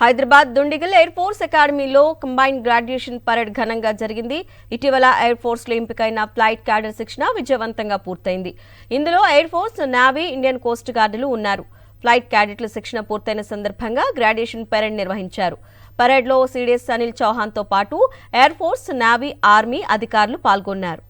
Hyderabad Dundigal air force అకాడమీలో combined graduation parade ఘనంగా జరిగింది. ఇటీవల ఎయిర్ ఫోర్స్ లో ఎంపికైన ఫ్లైట్ క్యాడర్ శిక్షణ విజయవంతంగా పూర్తయింది. ఇందులో air force, navy, Indian coast గార్డులు ఉన్నారు. ఫ్లైట్ క్యాడెట్ల శిక్షణ పూర్తయిన సందర్భంగా గ్రాడ్యుయేషన్ పరేడ్ నిర్వహించారు. పరేడ్లో సిడిఎస్ అనిల్ చౌహాన్ తో పాటు ఎయిర్ ఫోర్స్, నేవీ, ఆర్మీ అధికారులు పాల్గొన్నారు.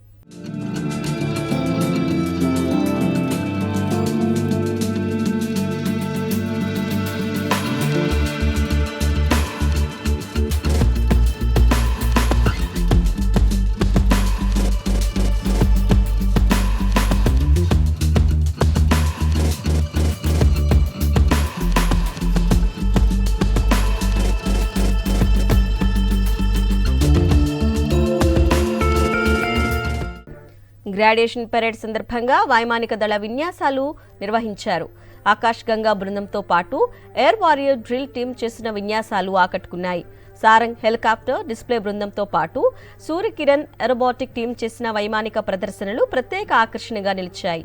గ్రాడ్యుయేషన్ పరేడ్ సందర్భంగా వైమానిక దళ విన్యాసాలు నిర్వహించారు. ఆకాశ్ గంగా బృందంతో పాటు ఎయిర్ వారియర్ డ్రిల్ టీం చేసిన విన్యాసాలు ఆకట్టుకున్నాయి. సారంగ్ హెలికాప్టర్ డిస్ప్లే బృందంతో పాటు సూర్యకిరణ్ ఏరోబాటిక్ టీం చేసిన వైమానిక ప్రదర్శనలు ప్రత్యేక ఆకర్షణగా నిలిచాయి.